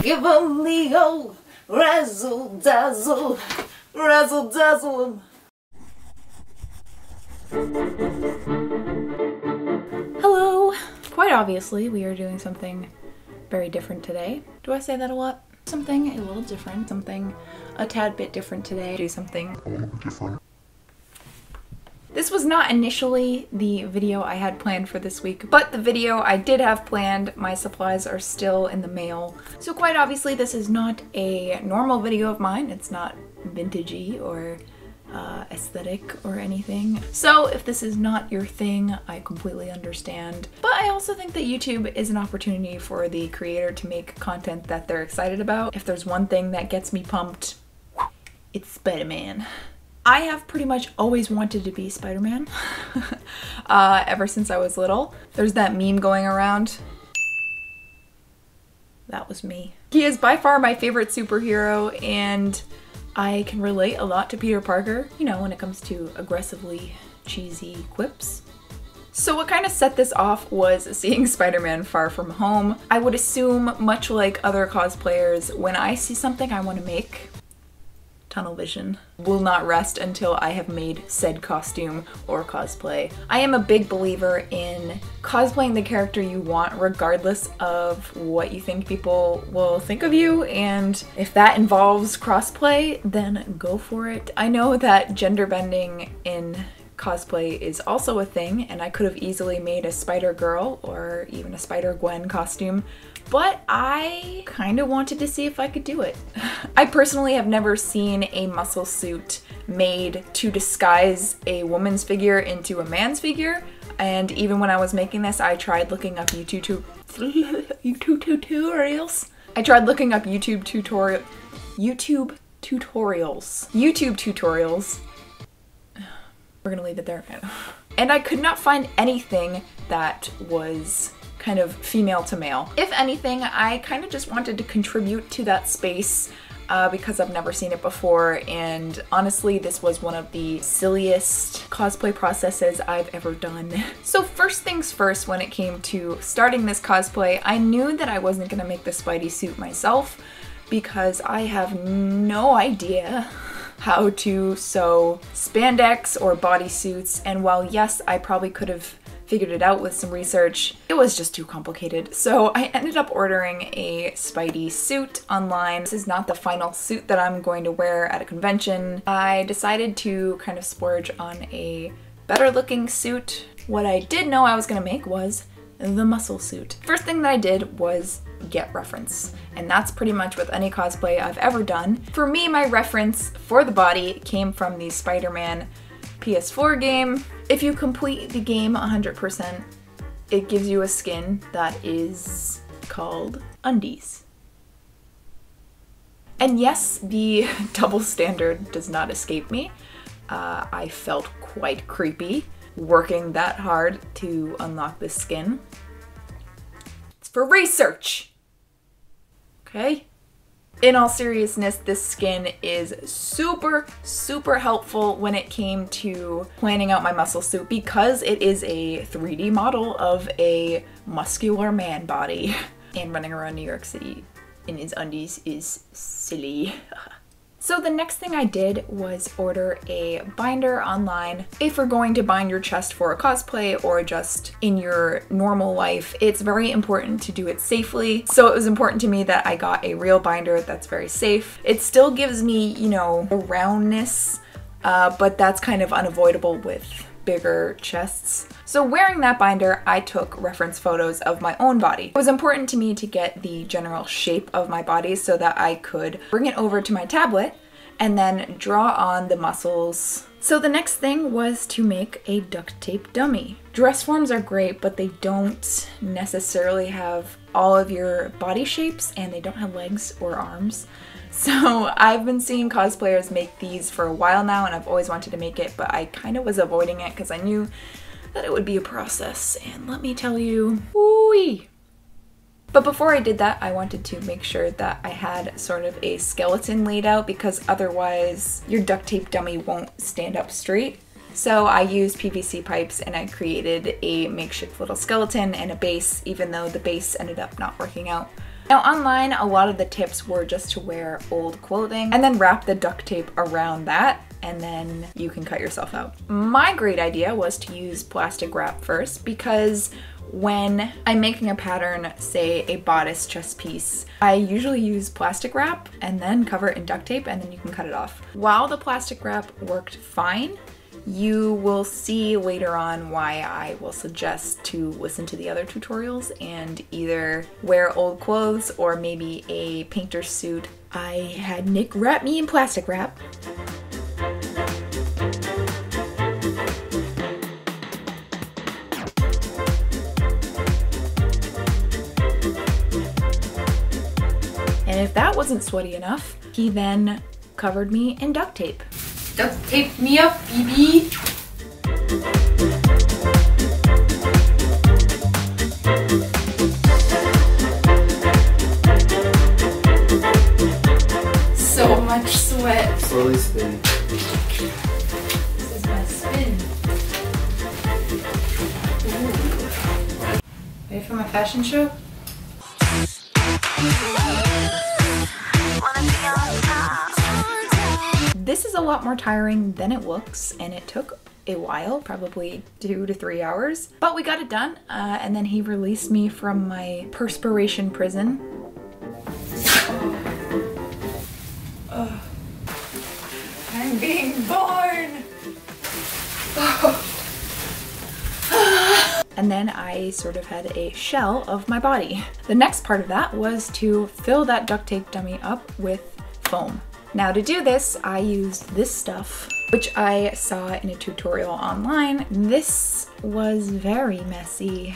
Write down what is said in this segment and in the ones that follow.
give 'em the old razzle dazzle, razzle dazzle. Hello! Quite obviously, we are doing something very different today. Do I say that a lot? Something a little different, something a tad bit different today. Do something a little bit different. This was not initially the video I had planned for this week, but the video I did have planned, my supplies are still in the mail. So quite obviously this is not a normal video of mine. It's not vintagey or aesthetic or anything. So if this is not your thing, I completely understand. But I also think that YouTube is an opportunity for the creator to make content that they're excited about. If there's one thing that gets me pumped, it's Spider-Man. I have pretty much always wanted to be Spider-Man ever since I was little. There's that meme going around. That was me. He is by far my favorite superhero, and I can relate a lot to Peter Parker, you know, when it comes to aggressively cheesy quips. So what kind of set this off was seeing Spider-Man Far From Home. I would assume, much like other cosplayers, when I see something I want to make, tunnel vision will not rest until I have made said costume or cosplay. I am a big believer in cosplaying the character you want regardless of what you think people will think of you, and if that involves crossplay, then go for it. I know that gender bending in cosplay is also a thing, and I could have easily made a Spider-Girl or even a Spider-Gwen costume, but I kind of wanted to see if I could do it. I personally have never seen a muscle suit made to disguise a woman's figure into a man's figure, and even when I was making this, I tried looking up YouTube tutorials. We're gonna leave it there. And I could not find anything that was kind of female to male. If anything, I kind of just wanted to contribute to that space because I've never seen it before, and honestly this was one of the silliest cosplay processes I've ever done. So first things first, when it came to starting this cosplay, I knew that I wasn't gonna make the Spidey suit myself because I have no idea how to sew spandex or bodysuits, and while yes, I probably could have figured it out with some research, it was just too complicated. So I ended up ordering a Spidey suit online. This is not the final suit that I'm going to wear at a convention. I decided to kind of splurge on a better looking suit. What I did know I was gonna make was the muscle suit. First thing that I did was get reference, and that's pretty much with any cosplay I've ever done. For me, my reference for the body came from the Spider-Man PS4 game. If you complete the game 100%, it gives you a skin that is called undies. And yes, the double standard does not escape me. I felt quite creepy working that hard to unlock this skin. It's for research! Okay? In all seriousness, this skin is super, super helpful when it came to planning out my muscle suit because it is a 3D model of a muscular man body. And running around New York City in his undies is silly. So the next thing I did was order a binder online. If you're going to bind your chest for a cosplay or just in your normal life, it's very important to do it safely. So it was important to me that I got a real binder that's very safe. It still gives me, you know, a roundness, but that's kind of unavoidable with bigger chests. So wearing that binder, I took reference photos of my own body. It was important to me to get the general shape of my body so that I could bring it over to my tablet and then draw on the muscles. So the next thing was to make a duct tape dummy. Dress forms are great, but they don't necessarily have all of your body shapes, and they don't have legs or arms. So I've been seeing cosplayers make these for a while now, and I've always wanted to make it, but I kind of was avoiding it because I knew that it would be a process, and let me tell you, woo-wee. But before I did that, I wanted to make sure that I had sort of a skeleton laid out, because otherwise your duct tape dummy won't stand up straight. So I used PVC pipes and I created a makeshift little skeleton and a base, even though the base ended up not working out Now online, a lot of the tips were just to wear old clothing and then wrap the duct tape around that, and then you can cut yourself out. My great idea was to use plastic wrap first, because when I'm making a pattern, say a bodice chest piece, I usually use plastic wrap and then cover it in duct tape, and then you can cut it off. While the plastic wrap worked fine, you will see later on why I will suggest to listen to the other tutorials and either wear old clothes or maybe a painter's suit. I had Nick wrap me in plastic wrap. And if that wasn't sweaty enough, he then covered me in duct tape. Duct tape me up, BB. So much sweat. Slowly spin. This is my spin. Ooh. Ready for my fashion show? This is a lot more tiring than it looks, and it took a while, probably 2 to 3 hours, but we got it done, and then he released me from my perspiration prison. I'm being born! And then I sort of had a shell of my body. The next part of that was to fill that duct tape dummy up with foam. Now to do this, I used this stuff, which I saw in a tutorial online. This was very messy.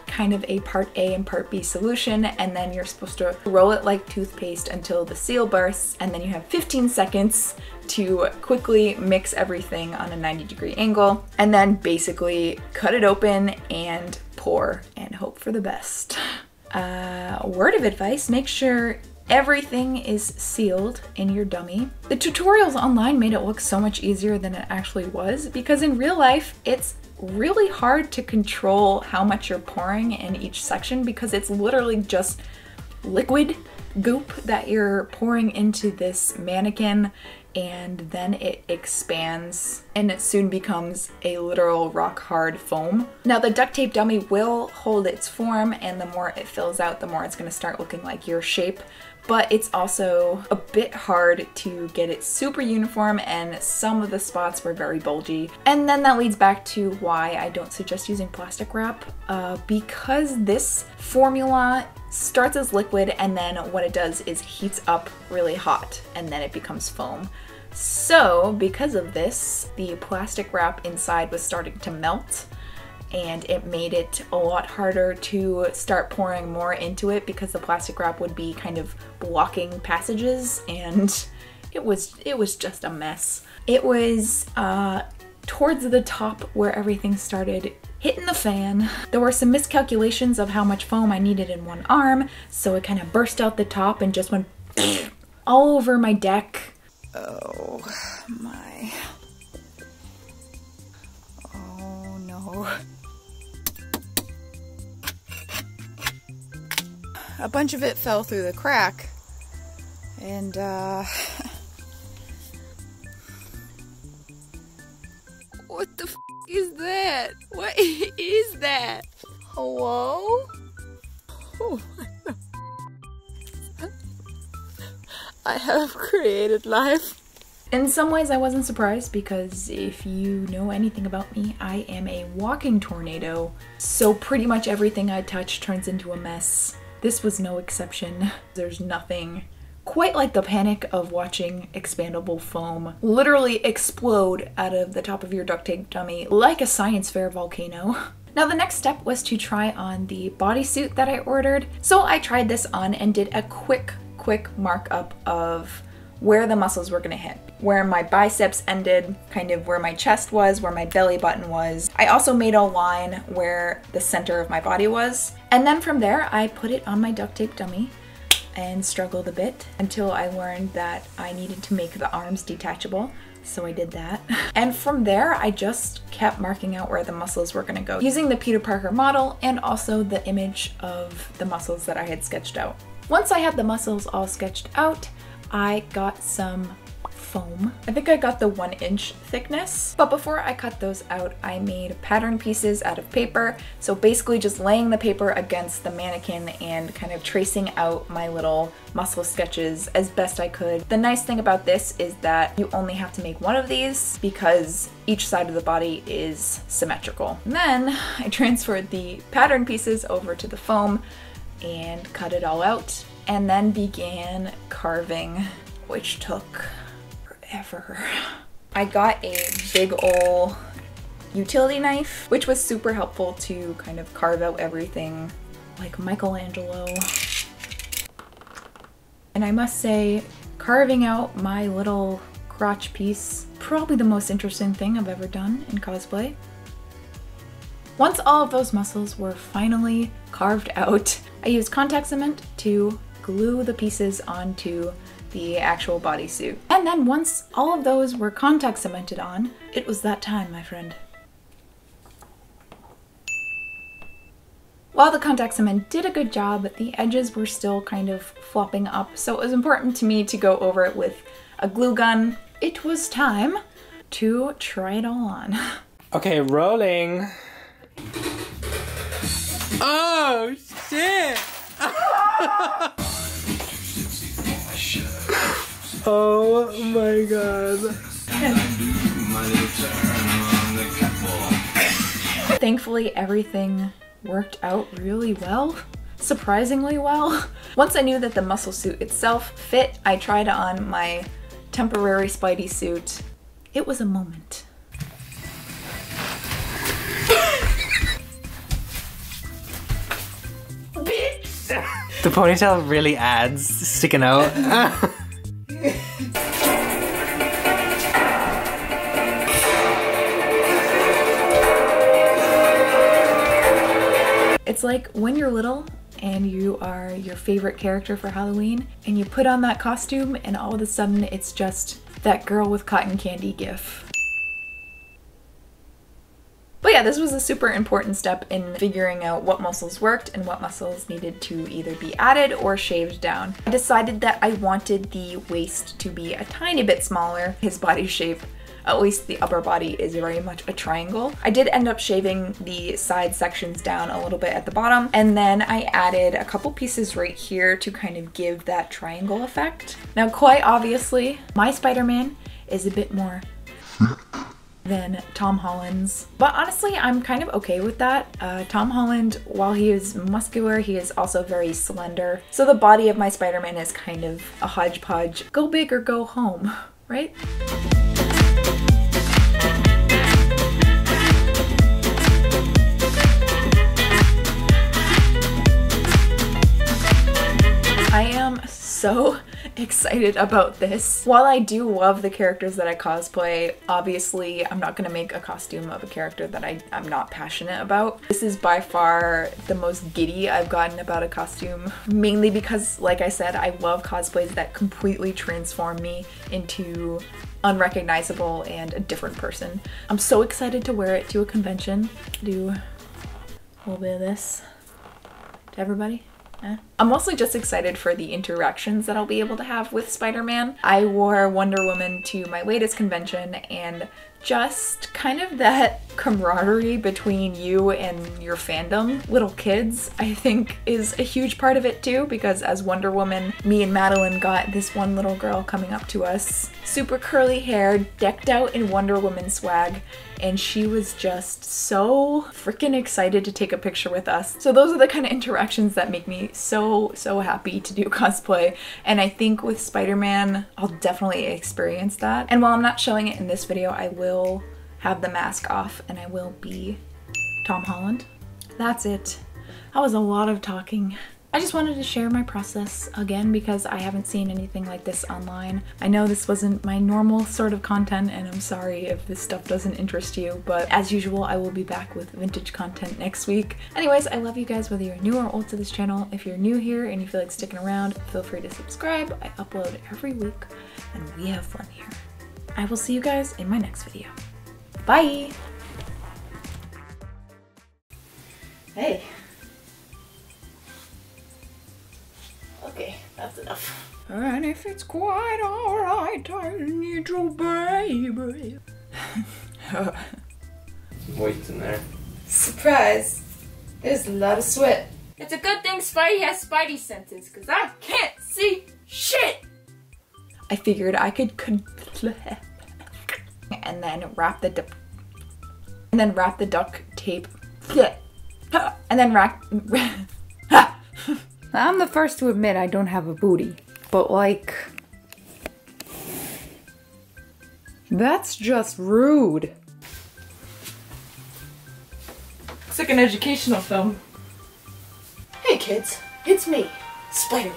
Kind of a part A and part B solution, and then you're supposed to roll it like toothpaste until the seal bursts, and then you have 15 seconds to quickly mix everything on a 90-degree angle, and then basically cut it open and pour and hope for the best. Word of advice, make sure everything is sealed in your dummy. The tutorials online made it look so much easier than it actually was, because in real life, it's really hard to control how much you're pouring in each section, because it's literally just liquid goop that you're pouring into this mannequin, and then it expands and it soon becomes a literal rock hard foam. Now the duct tape dummy will hold its form, and the more it fills out, the more it's going to start looking like your shape, but it's also a bit hard to get it super uniform, and some of the spots were very bulgy. And then that leads back to why I don't suggest using plastic wrap, because this formula starts as liquid, and then what it does is heats up really hot, and then it becomes foam. So because of this, the plastic wrap inside was starting to melt, and it made it a lot harder to start pouring more into it, because the plastic wrap would be kind of blocking passages, and it was just a mess. It was towards the top where everything started hitting the fan. There were some miscalculations of how much foam I needed in one arm, so it kind of burst out the top and just went all over my deck. Oh my. Oh no. A bunch of it fell through the crack, and what the f is that? What is that? Hello? Oh my God. I have created life. In some ways I wasn't surprised, because if you know anything about me, I am a walking tornado. So pretty much everything I touch turns into a mess. This was no exception. There's nothing quite like the panic of watching expandable foam literally explode out of the top of your duct tape dummy like a science fair volcano. Now the next step was to try on the bodysuit that I ordered. So I tried this on and did a quick markup of where the muscles were gonna hit. Where my biceps ended, kind of where my chest was, where my belly button was. I also made a line where the center of my body was. And then from there, I put it on my duct tape dummy and struggled a bit until I learned that I needed to make the arms detachable. So I did that. And from there, I just kept marking out where the muscles were gonna go, using the Peter Parker model and also the image of the muscles that I had sketched out. Once I had the muscles all sketched out, I got some foam. I think I got the 1-inch thickness. But before I cut those out, I made pattern pieces out of paper. So basically just laying the paper against the mannequin and kind of tracing out my little muscle sketches as best I could. The nice thing about this is that you only have to make one of these because each side of the body is symmetrical. And then I transferred the pattern pieces over to the foam and cut it all out, and then began carving, which took forever. I got a big ol' utility knife, which was super helpful to kind of carve out everything like Michelangelo. And I must say, carving out my little crotch piece, probably the most interesting thing I've ever done in cosplay. Once all of those muscles were finally carved out, I used contact cement to glue the pieces onto the actual bodysuit. And then once all of those were contact cemented on, it was that time, my friend. While the contact cement did a good job, the edges were still kind of flopping up, so it was important to me to go over it with a glue gun. It was time to try it all on. Okay, rolling. Oh, shit! Oh my god. Thankfully, everything worked out really well. Surprisingly well. Once I knew that the muscle suit itself fit, I tried on my temporary Spidey suit. It was a moment. The ponytail really adds sticking out. It's like when you're little and you are your favorite character for Halloween and you put on that costume and all of a sudden it's just that girl with cotton candy gif. But yeah, this was a super important step in figuring out what muscles worked and what muscles needed to either be added or shaved down. I decided that I wanted the waist to be a tiny bit smaller. His body shape, at least the upper body, is very much a triangle. I did end up shaving the side sections down a little bit at the bottom, and then I added a couple pieces right here to kind of give that triangle effect. Now, quite obviously, my Spider-Man is a bit more than Tom Holland's. But honestly, I'm kind of okay with that. Tom Holland, while he is muscular, he is also very slender. So the body of my Spider-Man is kind of a hodgepodge. Go big or go home, right? I am so excited about this. While I do love the characters that I cosplay, obviously I'm not gonna make a costume of a character that I'm not passionate about. This is by far the most giddy I've gotten about a costume, mainly because, like I said, I love cosplays that completely transform me into unrecognizable and a different person. I'm so excited to wear it to a convention. Do a little bit of this to everybody. I'm mostly just excited for the interactions that I'll be able to have with Spider-Man. I wore Wonder Woman to my latest convention, and just kind of that camaraderie between you and your fandom, little kids, I think is a huge part of it too, because as Wonder Woman, me and Madeline got this one little girl coming up to us, super curly hair, decked out in Wonder Woman swag, and she was just so freaking excited to take a picture with us. So those are the kind of interactions that make me so happy to do cosplay, and I think with Spider-Man, I'll definitely experience that. And while I'm not showing it in this video, I will have the mask off and I will be Tom Holland. That's it. That was a lot of talking. I just wanted to share my process again because I haven't seen anything like this online. I know this wasn't my normal sort of content, and I'm sorry if this stuff doesn't interest you, but as usual, I will be back with vintage content next week. Anyways, I love you guys whether you're new or old to this channel. If you're new here and you feel like sticking around, feel free to subscribe. I upload every week and we have fun here. I will see you guys in my next video. Bye! Hey. Okay, that's enough. And if it's quite alright, I need you, baby. Some weights in there. Surprise! There's a lot of sweat. It's a good thing Spidey has Spidey senses, because I can't see shit! I figured I could and then wrap the duct tape and then I'm the first to admit I don't have a booty, but like, that's just rude. It's like an educational film. Hey kids, it's me, Spider-Man.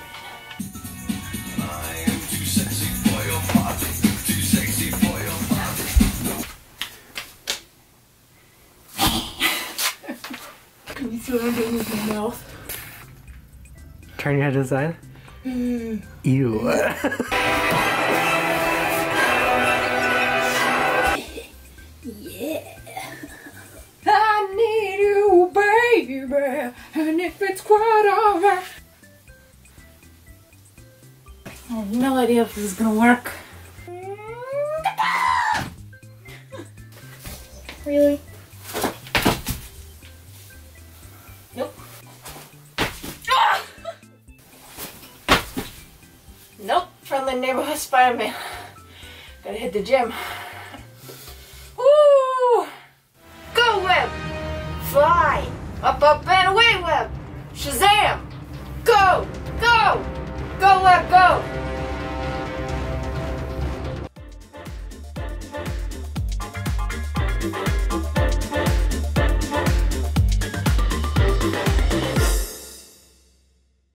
I am too sexy for your party. Too sexy for your party. Can you see what I'm doing with my mouth? Turn your head to the side. Ew. I need you, baby, and if it's quite alright. I have no idea if this is gonna work. Really? Nope. Nope. Friendly neighborhood Spider-Man. Gotta hit the gym. Woo! Go, web! Fly! Up, up, and away, web! Shazam! Go! Go! Go, web, go!